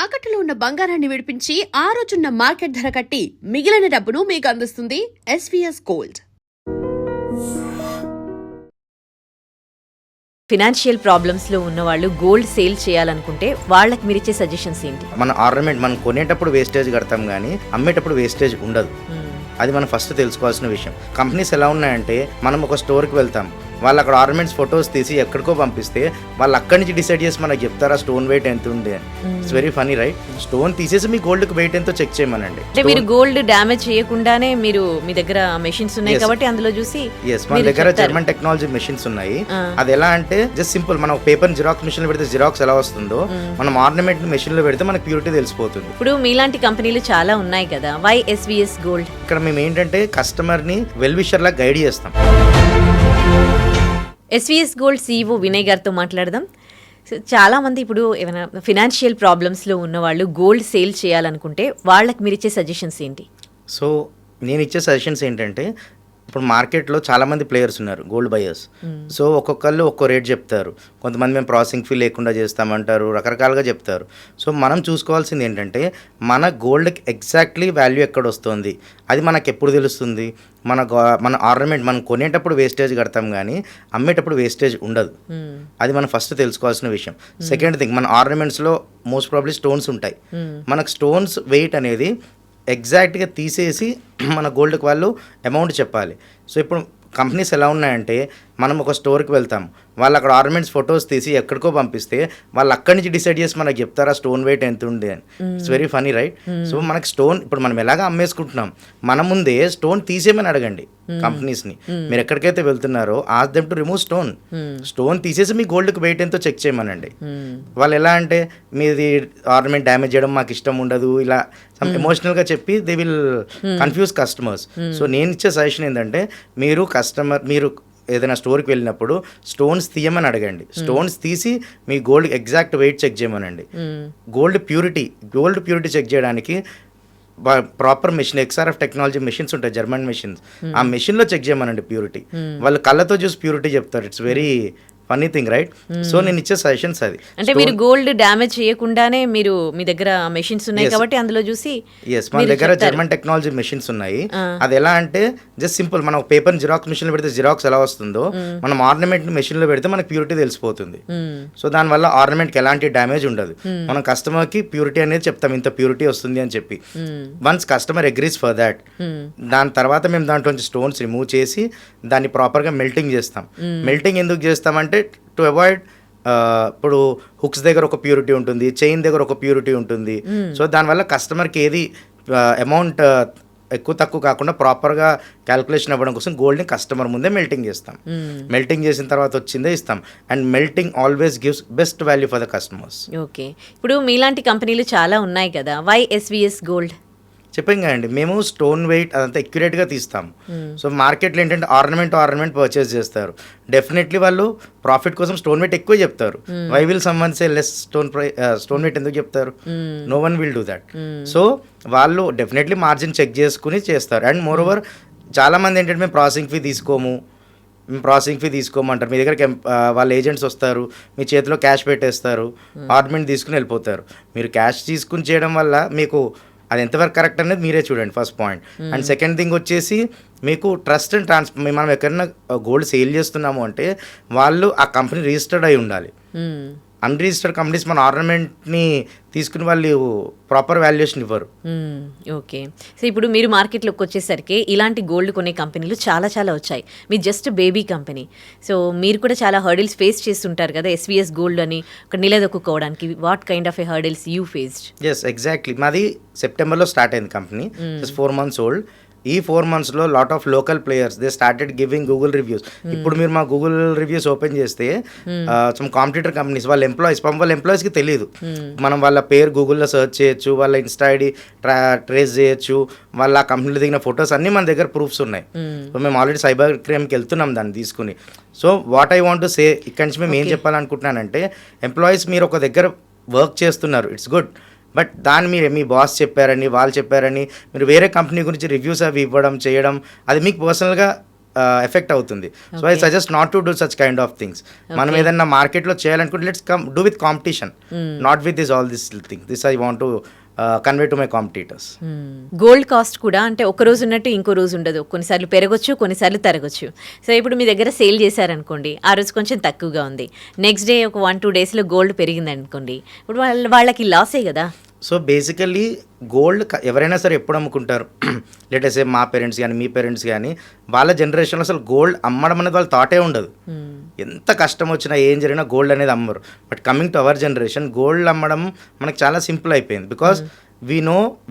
తాకట్టులో ఉన్న బంగారాన్ని విడిపించి ఆ రోజున్న మార్కెట్ ధర కట్టి మిగిలిన డబ్బును మీకు అందిస్తుంది ఎస్వీఎస్ గోల్డ్. ఫినాన్షియల్ ప్రాబ్లమ్స్ లో ఉన్న వాళ్ళు గోల్డ్ సేల్ చేయాలనుకుంటే వాళ్ళకి మీరు ఇచ్చే సజెషన్స్ ఏంటి? మన ఆర్నమెంట్ మనం కొనేటప్పుడు వేస్టేజ్ కడతాం కానీ అమ్మేటప్పుడు వేస్టేజ్ ఉండదు. అది మనం ఫస్ట్ తెలుసుకోవాల్సిన విషయం. కంపెనీస్ ఎలా ఉన్నాయంటే మనం ఒక స్టోర్కి వెళ్తాం, వాళ్ళు అక్కడ ఆర్నమెంట్స్ ఫొటోస్ తీసి ఎక్కడికో పంపిస్తే వాళ్ళు అక్కడి నుంచి డిసైడ్ చేసి మనకు చెప్తారా స్టోన్ వెయిట్ ఎంత ఉంది అని. It's very funny right? Stone తీసేసి మీ గోల్డ్ వెయిట్ ఎంతో చెక్ చేయమనండి. అంటే మీరు గోల్డ్ డ్యామేజ్ చేయకుండానే మీరు మీ దగ్గర మెషిన్స్ ఉన్నాయి కాబట్టి అందులో చూసి మన దగ్గర జర్మన్ టెక్నాలజీ మెషిన్స్ ఉన్నాయి. అది ఎలా అంటే జస్ట్ సింపుల్, మనం పేపర్ జిరాక్స్ మెషిన్ లో పెడితే జిరాక్స్ ఎలా వస్తుందో మనం ఆర్నమెంట్ మెషిన్ లో పెడితే మనకి ప్యూరిటీ తెలిసిపోతుంది. ఇప్పుడు మీలాంటి కంపెనీలు చాలా ఉన్నాయి కదా, వై ఎస్వీఎస్ గోల్డ్? ఇక్కడ మేము ఏంటంటే కస్టమర్ ని వెల్ విషర్ లా గైడ్ చేస్తాం. ఎస్వీఎస్ గోల్డ్ CEO వినయ్ గారితో మాట్లాడదాం. చాలామంది ఇప్పుడు ఏమైనా ఫినాన్షియల్ ప్రాబ్లమ్స్లో ఉన్నవాళ్ళు గోల్డ్ సేల్ చేయాలనుకుంటే వాళ్ళకి మీరు ఇచ్చే సజెషన్స్ ఏంటి? సో నేను ఇచ్చే సజెషన్స్ ఏంటంటే, ఇప్పుడు మార్కెట్లో చాలామంది ప్లేయర్స్ ఉన్నారు, గోల్డ్ బయర్స్. సో ఒక్కొక్కళ్ళు ఒక్కో రేట్ చెప్తారు. కొంతమంది మేము ప్రాసెసింగ్ ఫీ లేకుండా చేస్తామంటారు, రకరకాలుగా చెప్తారు. సో మనం చూసుకోవాల్సింది ఏంటంటే మన గోల్డ్కి ఎగ్జాక్ట్లీ వాల్యూ ఎక్కడ వస్తుంది, అది మనకు ఎప్పుడు తెలుస్తుంది. మన ఆర్నమెంట్ మనం కొనేటప్పుడు వేస్టేజ్ కడతాం కానీ అమ్మేటప్పుడు వేస్టేజ్ ఉండదు. అది మనం ఫస్ట్ తెలుసుకోవాల్సిన విషయం. సెకండ్ థింగ్, మన ఆర్నమెంట్స్లో మోస్ట్ ప్రాబ్లీ స్టోన్స్ ఉంటాయి. మనకు స్టోన్స్ వెయిట్ అనేది ఎగ్జాక్ట్గా తీసేసి మన గోల్డ్కి వాళ్ళు అమౌంట్ చెప్పాలి. సో ఇప్పుడు కంపెనీస్ ఎలా ఉన్నాయంటే మనం ఒక స్టోర్కి వెళ్తాం, వాళ్ళు అక్కడ ఆర్నమెంట్స్ ఫొటోస్ తీసి ఎక్కడికో పంపిస్తే వాళ్ళు అక్కడి నుంచి డిసైడ్ చేసి మనకు చెప్తారా స్టోన్ వెయిట్ ఎంత ఉంది అని. It's very funny right? So మనకి స్టోన్ ఇప్పుడు మనం ఎలాగా అమ్మేసుకుంటున్నాం, మన ముందే స్టోన్ తీసేయమని అడగండి కంపెనీస్ని. మీరు ఎక్కడికైతే వెళ్తున్నారో ask them to remove stone తీసేసి మీ గోల్డ్కి వెయిట్ ఎంతో చెక్ చేయమనండి. వాళ్ళు ఎలా అంటే మీది ఆర్నమెంట్ డ్యామేజ్ చేయడం మాకు ఇష్టం ఉండదు, ఇలా ఎమోషనల్గా చెప్పి they will confuse customers. So నేను ఇచ్చే సజెషన్ ఏంటంటే మీరు ఏదైనా స్టోర్కి వెళ్ళినప్పుడు స్టోన్స్ తీయమని అడగండి. స్టోన్స్ తీసి మీ గోల్డ్ ఎగ్జాక్ట్ వెయిట్ చెక్ చేయమనండి. గోల్డ్ ప్యూరిటీ చెక్ చేయడానికి proper machine, XRF technology machines ఉంటాయి, జర్మన్ మెషిన్స్. ఆ మెషిన్లో చెక్ చేయమనండి ప్యూరిటీ. వాళ్ళు కళ్ళతో చూసి ప్యూరిటీ చెప్తారు. It's very funny thing right? So నేను ఇచ్చే సజెషన్స్ అది. అంటే మీరు గోల్డ్ డ్యామేజ్ చేయకుండానే మీరు మీ దగ్గర మెషిన్స్ ఉన్నాయి కాబట్టి అందులో చూసి. మన దగ్గర జర్మన్ టెక్నాలజీ మెషిన్స్ ఉన్నాయి. అది ఎలా అంటే జస్ట్ సింపుల్, మనం పేపర్ జిరాక్స్ మెషిన్ లో పెడితే జిరాక్స్ ఎలా వస్తుందో మనం ఆర్నమెంట్ మెషిన్ లో పెడితే మనకి ప్యూరిటీ తెలిసిపోతుంది. సో దానివల్ల ఆర్నమెంట్ కి ఎలాంటి డ్యామేజ్ ఉండదు. మనం కస్టమర్ కి ప్యూరిటీ అనేది చెప్తాం, ఇంత ప్యూరిటీ వస్తుంది అని చెప్పి. Once customer agrees for that, దాని తర్వాత మేము దాంట్లో స్టోన్స్ రిమూవ్ చేసి దాన్ని ప్రాపర్ గా మెల్టింగ్ చేస్తాం. మెల్టింగ్ ఎందుకు చేస్తామంటే టు అవాయిడ్, ఇప్పుడు హుక్స్ దగ్గర ఒక ప్యూరిటీ ఉంటుంది, చైన్ దగ్గర ఒక ప్యూరిటీ ఉంటుంది. సో దానివల్ల కస్టమర్కి ఏది అమౌంట్ ఎక్కువ తక్కువ కాకుండా ప్రాపర్గా క్యాల్కులేషన్ అవ్వడం కోసం గోల్డ్ని కస్టమర్ ముందే మెల్టింగ్ చేస్తాం. మెల్టింగ్ చేసిన తర్వాత వచ్చిందే ఇస్తాం. And melting always gives best value for the customers. Okay, ఇప్పుడు మీలాంటి కంపెనీలు చాలా ఉన్నాయి కదా, వై ఎస్వీఎస్ గోల్డ్? చెప్పాం కదండి, మేము స్టోన్ వెయిట్ అదంతా అక్యురేట్గా తీస్తాం. సో మార్కెట్లో ఏంటంటే ఆర్నమెంట్ పర్చేస్ చేస్తారు. డెఫినెట్లీ వాళ్ళు ప్రాఫిట్ కోసం స్టోన్ వెయిట్ ఎక్కువ చెప్తారు. Why will someone say less stone weight ఎందుకు చెప్తారు? No one will do that. So వాళ్ళు డెఫినెట్లీ మార్జిన్ చెక్ చేసుకుని చేస్తారు. అండ్ మోర్ ఓవర్ చాలామంది ఏంటంటే మేము ప్రాసెసింగ్ ఫీ తీసుకోమంటారు. మీ దగ్గర వాళ్ళ ఏజెంట్స్ వస్తారు, మీ చేతిలో క్యాష్ పెట్టేస్తారు, ఆర్నమెంట్ తీసుకుని వెళ్ళిపోతారు. మీరు క్యాష్ తీసుకుని చేయడం వల్ల మీకు అది ఎంతవరకు కరెక్ట్ అనేది మీరే చూడండి, first point. And second thing వచ్చేసి మీకు ట్రస్ట్ అండ్ మనం ఎక్కడైనా గోల్డ్ సేల్ చేస్తున్నాము అంటే వాళ్ళు ఆ కంపెనీ రిజిస్టర్డ్ అయి ఉండాలి. అన్రిజిస్టర్డ్ కంపెనీస్ మన ఆర్నమెంట్ని తీసుకుని వాళ్ళు ప్రాపర్ వాల్యుయేషన్ ఇవ్వరు. ఓకే, సో ఇప్పుడు మీరు మార్కెట్లోకి వచ్చేసరికి ఇలాంటి గోల్డ్ కొనే కంపెనీలు చాలా చాలా వచ్చాయి. మీ జస్ట్ బేబీ కంపెనీ. సో మీరు కూడా చాలా హర్డిల్స్ ఫేస్ చేస్తుంటారు కదా ఎస్వీఎస్ గోల్డ్ అని ఒక నిలదొక్కుకోవడానికి. What kind of a hurdles you faced? Yes, exactly. మాది సెప్టెంబర్లో స్టార్ట్ అయింది కంపెనీ, జస్ట్ 4 months ఓల్డ్. ఈ 4 monthsలో lot of local players they started giving Google reviews. ఇప్పుడు మీరు మా గూగుల్ రివ్యూస్ ఓపెన్ చేస్తే సమ్ కాంపిటీటర్ కంపెనీస్ వాళ్ళ ఎంప్లాయీస్కి తెలియదు. మనం వాళ్ళ పేరు గూగుల్లో సెర్చ్ చేయొచ్చు, వాళ్ళ ఇన్స్టా ఐడి ట్రేస్ చేయొచ్చు, వాళ్ళ కంపెనీలో దిగిన ఫొటోస్ అన్నీ మన దగ్గర ప్రూఫ్స్ ఉన్నాయి. సో మేము ఆల్రెడీ సైబర్ క్రైమ్కి వెళ్తున్నాం దాన్ని తీసుకుని. So what I want to say, ఇక్కడి నుంచి మేము ఏం చెప్పాలనుకుంటున్నానంటే, ఎంప్లాయీస్ మీరు ఒక దగ్గర వర్క్ చేస్తున్నారు, ఇట్స్ గుడ్. బట్ దాన్ని మీరు మీ బాస్ చెప్పారని వాళ్ళు చెప్పారని మీరు వేరే కంపెనీ గురించి రివ్యూస్ అవి ఇవ్వడం చేయడం అది మీకు పర్సనల్గా ఎఫెక్ట్ అవుతుంది. So I suggest not to do such kind of things. మనం ఏదైనా మార్కెట్లో చేయాలనుకుంటే let's come do with competition, not with this all this thing. This I want to convey to my competitors. Gold cost కూడా అంటే ఒక రోజు ఉన్నట్టు ఇంకో రోజు ఉండదు, కొన్నిసార్లు పెరగొచ్చు, కొన్నిసార్లు తరగొచ్చు. సో ఇప్పుడు మీ దగ్గర సేల్ చేశారనుకోండి, ఆ రోజు కొంచెం తక్కువగా ఉంది, నెక్స్ట్ డే ఒక 1-2 డేస్లో గోల్డ్ పెరిగింది అనుకోండి, ఇప్పుడు వాళ్ళకి లాసే కదా. సో బేసికల్లీ గోల్డ్ ఎవరైనా సరే ఎప్పుడు అమ్ముకుంటారు, లేటెస్ట్ మా పేరెంట్స్ కానీ మీ పేరెంట్స్ కానీ వాళ్ళ జనరేషన్లో అసలు గోల్డ్ అమ్మడం అనేది వాళ్ళ థాటే ఉండదు. ఎంత కష్టం వచ్చినా ఏం జరిగినా గోల్డ్ అనేది అమ్మరు. But coming to our generation gold అమ్మడం మనకు చాలా సింపుల్ అయిపోయింది. Because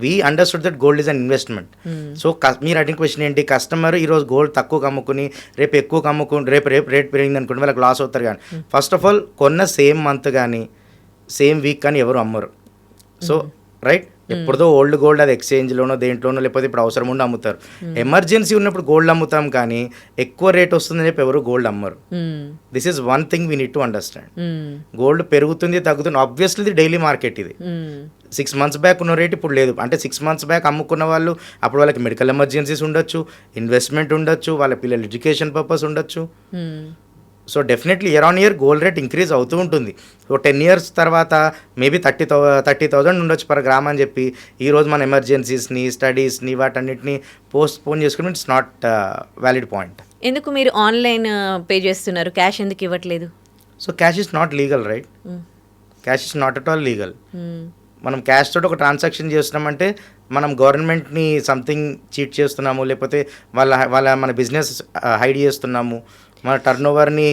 we understood that gold is an investment. So మీరు అడిగిన క్వశ్చన్ ఏంటి, కస్టమర్ ఈరోజు గోల్డ్ తక్కువగా అమ్ముకుని రేపు ఎక్కువగా అమ్ముకుని రేపు రేట్ పెరిగింది అనుకుంటే వాళ్ళకి లాస్ అవుతారు. కానీ ఫస్ట్ ఆఫ్ ఆల్ కొన్న సేమ్ మంత్ కానీ సేమ్ వీక్ కానీ ఎవరు అమ్మరు. సో రైట్, ఎప్పుడుదో ఓల్డ్ గోల్డ్ అది ఎక్స్చేంజ్లోనో దేంట్లోనో లేకపోతే ఇప్పుడు అవసరం ఉండి అమ్ముతారు. ఎమర్జెన్సీ ఉన్నప్పుడు గోల్డ్ అమ్ముతాం కానీ ఎక్కువ రేట్ వస్తుందని చెప్పి ఎవరు గోల్డ్ అమ్మరు. This is one thing we need to understand. Gold పెరుగుతుంది తగ్గుతుంది, ఆబ్వియస్లీ ఇది డైలీ మార్కెట్. ఇది 6 months బ్యాక్ ఉన్న రేట్ ఇప్పుడు లేదు. అంటే 6 months బ్యాక్ అమ్ముకున్న వాళ్ళు అప్పుడు వాళ్ళకి మెడికల్ ఎమర్జెన్సీస్ ఉండొచ్చు, ఇన్వెస్ట్మెంట్ ఉండొచ్చు, వాళ్ళ పిల్లల ఎడ్యుకేషన్ పర్పస్ ఉండొచ్చు. So definitely year on year gold rate increase అవుతూ ఉంటుంది. సో 10 years తర్వాత మేబీ 30,000 ఉండొచ్చు పర్ గ్రామ్ అని చెప్పి ఈరోజు మన ఎమర్జెన్సీస్ని స్టడీస్ని వాటన్నిటిని పోన్ చేసుకుని ఇట్స్ నాట్ వ్యాలిడ్ పాయింట్. ఎందుకు మీరు ఆన్లైన్ పే చేస్తున్నారు, క్యాష్ ఎందుకు ఇవ్వట్లేదు? So cash is not legal, right? Cash is not at all legal. మనం క్యాష్ తోటి ఒక ట్రాన్సాక్షన్ చేస్తున్నామంటే మనం గవర్నమెంట్ని సంథింగ్ చీట్ చేస్తున్నాము, లేకపోతే వాళ్ళ మన బిజినెస్ హైడ్ చేస్తున్నాము, మన టర్న్ ఓవర్ని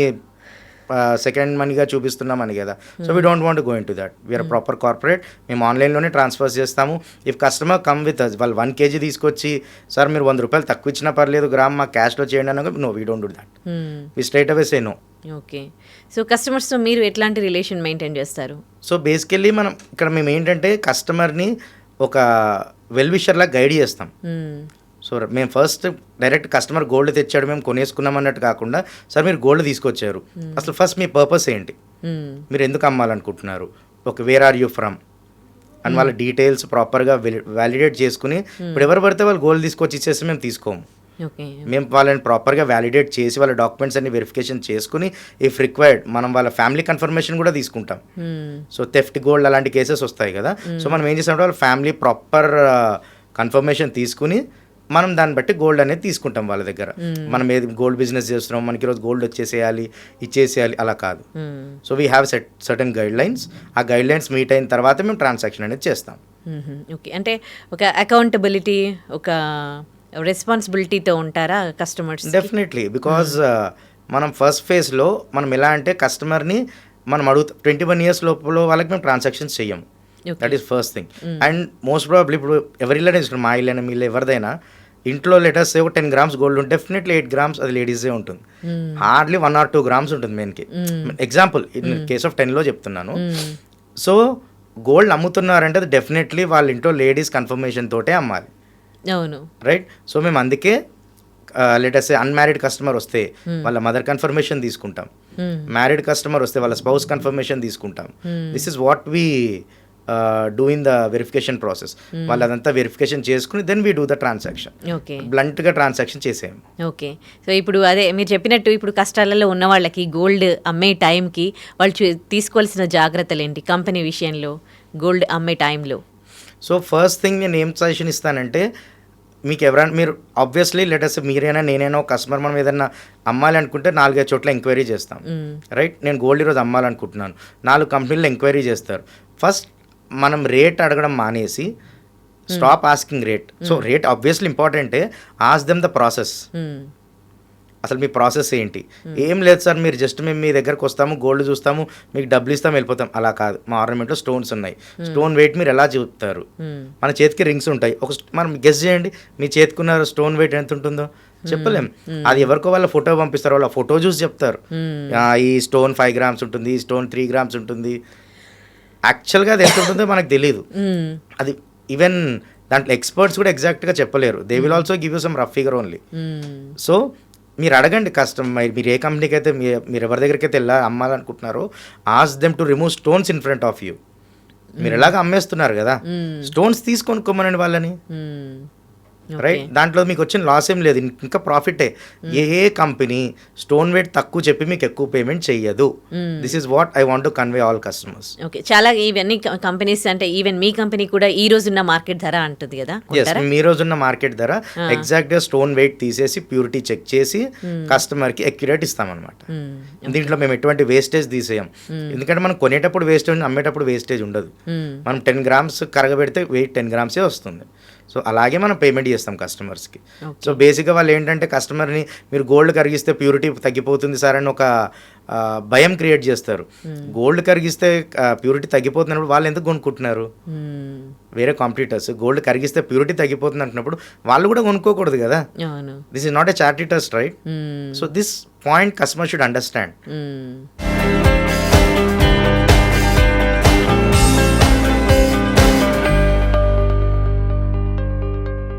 సెకండ్ మనీగా చూపిస్తున్నామని కదా. So we don't want go into that. We are proper corporate. మేము ఆన్లైన్లోనే ట్రాన్స్ఫర్స్ చేస్తాము. If customer come with us, వాళ్ళు 1 kg తీసుకొచ్చి సార్ మీరు 100 రూపాయలు తక్కువ ఇచ్చినా పర్లేదు గ్రామ్ మా క్యాష్లో చేయండి అన్న, no we don't do that. We straight away say no. Okay. So కస్టమర్స్తో మీరు ఎట్లాంటి రిలేషన్ మెయింటైన్ చేస్తారు? సో బేసికల్లీ మనం ఇక్కడ మేము ఏంటంటే కస్టమర్ని ఒక వెల్ విషర్లా గైడ్ చేస్తాం. సో మేము ఫస్ట్ డైరెక్ట్ కస్టమర్ గోల్డ్ తెచ్చాడు మేము కొనేసుకున్నాం అన్నట్టు కాకుండా, సార్ మీరు గోల్డ్ తీసుకొచ్చారు, అసలు ఫస్ట్ మీ పర్పస్ ఏంటి, మీరు ఎందుకు అమ్మాలనుకుంటున్నారు, okay where are you from అని వాళ్ళ డీటెయిల్స్ ప్రాపర్గా వ్యాలిడేట్ చేసుకుని, ఇప్పుడు ఎవరు పడితే వాళ్ళు గోల్డ్ తీసుకొచ్చి ఇచ్చేసి మేము తీసుకోము. మేము వాళ్ళని ప్రాపర్గా వ్యాలిడేట్ చేసి వాళ్ళ డాక్యుమెంట్స్ అన్ని వెరిఫికేషన్ చేసుకుని ఇఫ్ రిక్వైర్డ్ మనం వాళ్ళ ఫ్యామిలీ కన్ఫర్మేషన్ కూడా తీసుకుంటాం. సో థెఫ్ట్ గోల్డ్ అలాంటి కేసెస్ వస్తాయి కదా. సో మనం ఏం చేస్తామంటే వాళ్ళ ఫ్యామిలీ ప్రాపర్ కన్ఫర్మేషన్ తీసుకుని మనం దాన్ని బట్టి గోల్డ్ అనేది తీసుకుంటాం వాళ్ళ దగ్గర. మనం ఏది గోల్డ్ బిజినెస్ చేస్తున్నాం మనకి ఈరోజు గోల్డ్ ఇచ్చేసేయాలి అలా కాదు. So we have certain guide lines. ఆ గైడ్ లైన్స్ మీట్ అయిన తర్వాత మేము ట్రాన్సాక్షన్ అనేది చేస్తాం. ఓకే, అంటే ఒక అకౌంటబిలిటీ, ఒక రెస్పాన్సిబిలిటీతో ఉంటారా కస్టమర్స్? డెఫినెట్లీ, బికాజ్ మనం ఫస్ట్ ఫేజ్లో మనం ఎలా అంటే కస్టమర్ని మనం 21 years లోపల వాళ్ళకి మేము ట్రాన్సాక్షన్స్ చెయ్యము. That is first thing. And most probably ఇప్పుడు ఎవరిలో తీసుకున్నాం, మా ఇల్లు మీ ఇల్లు ఎవరిదైనా ఇంట్లో లెటర్స్ ఒక 10 grams గోల్డ్ ఉంటే డెఫినెట్లీ 8 grams అది లేడీసే ఉంటుంది. హార్డ్లీ 1 or 2 grams ఉంటుంది మెయిన్కి. ఎగ్జాంపుల్ ఇన్ కేస్ ఆఫ్ 10లో చెప్తున్నాను. సో గోల్డ్ అమ్ముతున్నారంటే అది డెఫినెట్లీ వాళ్ళ ఇంట్లో లేడీస్ కన్ఫర్మేషన్ తోటే అమ్మాలి. అవును, రైట్. సో మేము అందుకే లెటర్స్ అన్మ్యారీడ్ కస్టమర్ వస్తే వాళ్ళ మదర్ కన్ఫర్మేషన్ తీసుకుంటాం, మ్యారీడ్ కస్టమర్ వస్తే వాళ్ళ స్పౌస్ కన్ఫర్మేషన్ తీసుకుంటాం. This is what we do in the verification process. వాళ్ళు అదంతా వెరిఫికేషన్ చేసుకుని then we do the transaction. Okay, బ్లంట్గా ట్రాన్సాక్షన్ చేసేయం. ఓకే. సో ఇప్పుడు అదే మీరు చెప్పినట్టు ఇప్పుడు కష్టాలలో ఉన్న వాళ్ళకి గోల్డ్ అమ్మే టైంకి వాళ్ళు తీసుకోవాల్సిన జాగ్రత్తలు ఏంటి కంపెనీ విషయంలో గోల్డ్ అమ్మే టైంలో? సో ఫస్ట్ థింగ్ నేను ఏం సజెషన్ ఇస్తానంటే, మీకు ఎవరైనా మీరు ఆబ్వియస్లీ లెటర్స్ మీరైనా నేనైనా ఒక కస్టమర్ మనం ఏదైనా అమ్మాలి అనుకుంటే 4-5 చోట్ల ఎంక్వైరీ చేస్తాం, రైట్? నేను గోల్డ్ ఈరోజు అమ్మాలనుకుంటున్నాను, 4 కంపెనీలు ఎంక్వైరీ చేస్తారు. ఫస్ట్ మనం రేట్ అడగడం మానేసి stop asking rate. So rate obviously ఇంపార్టెంటే, ఆస్క్ దెమ్ ద ప్రాసెస్. అసలు మీ ప్రాసెస్ ఏంటి? ఏం లేదు సార్ మీరు జస్ట్ మేము మీ దగ్గరకు వస్తాము, గోల్డ్ చూస్తాము, మీకు డబ్బులు ఇస్తాము, వెళ్ళిపోతాం. అలా కాదు. మా ఆర్నమెంట్లో స్టోన్స్ ఉన్నాయి, స్టోన్ వెయిట్ మీరు ఎలా చెప్తారు? మన చేతికి రింగ్స్ ఉంటాయి, మనం గెస్ చేయండి మీ చేతికున్న స్టోన్ వెయిట్ ఎంత ఉంటుందో చెప్పలేం. అది ఎవరికో వాళ్ళ ఫోటో పంపిస్తారు, వాళ్ళ ఫోటో చూసి చెప్తారు ఈ స్టోన్ 5 grams ఉంటుంది, ఈ స్టోన్ 3 grams ఉంటుంది. యాక్చువల్గా అది ఎంత ఉంటుందో మనకు తెలియదు. అది ఈవెన్ దాంట్లో ఎక్స్పర్ట్స్ కూడా ఎగ్జాక్ట్గా చెప్పలేరు. They will also give you some rough figure only. So మీరు అడగండి కస్టమర్, మీరు ఏ కంపెనీకి అయితే మీరు ఎవరి దగ్గరికి అయితే అమ్మాలనుకుంటున్నారో ask them to remove stones in front of you. మీరు ఎలాగ అమ్మేస్తున్నారు కదా, స్టోన్స్ తీసుకొనుకోమనండి వాళ్ళని. రైట్. దాంట్లో మీకు వచ్చిన లాస్ ఏం లేదు, ఇంకా ప్రాఫిటే. ఏ కంపెనీ స్టోన్ వెయిట్ తక్కువ చెప్పి మీకు ఎక్కువ పేమెంట్ చెయ్యదు. This is what I want to convey all customers. Okay, చాలా ఇవన్నీ కంపెనీస్ అంటే ఈవెన్ మీ కంపెనీ కూడా ఈ రోజున్న మార్కెట్ ధర అంటుంది కదా, ఎస్, మీ రోజున్న మార్కెట్ ధర ఎగ్జాక్ట్ గా స్టోన్ వెయిట్ తీసేసి ప్యూరిటీ చెక్ చేసి కస్టమర్ కి అక్యురేట్ ఇస్తామన్నమాట. దీంట్లో మేము ఎటువంటి వేస్టేజ్ తీసేయం, ఎందుకంటే మనం కొనేటప్పుడు వేస్టేజ్, అమ్మేటప్పుడు వేస్టేజ్ ఉండదు. మనం 10 గ్రామ్స్ కరగబెడితే వెయిట్ 10 గ్రామ్సే వస్తుంది. సో అలాగే మనం పేమెంట్ చేస్తాం కస్టమర్స్కి. సో బేసిక్గా వాళ్ళు ఏంటంటే కస్టమర్ని మీరు గోల్డ్ కరిగిస్తే ప్యూరిటీ తగ్గిపోతుంది సార్ అని ఒక భయం క్రియేట్ చేస్తారు. గోల్డ్ కరిగిస్తే ప్యూరిటీ తగ్గిపోతున్నప్పుడు వాళ్ళు ఎందుకు కొనుక్కుంటున్నారు? వేరే కాంపిటీటర్స్ గోల్డ్ కరిగిస్తే ప్యూరిటీ తగ్గిపోతుంది అంటున్నప్పుడు వాళ్ళు కూడా కొనుక్కోకూడదు కదా. This is not a charity trust, right? So this point customer should understand.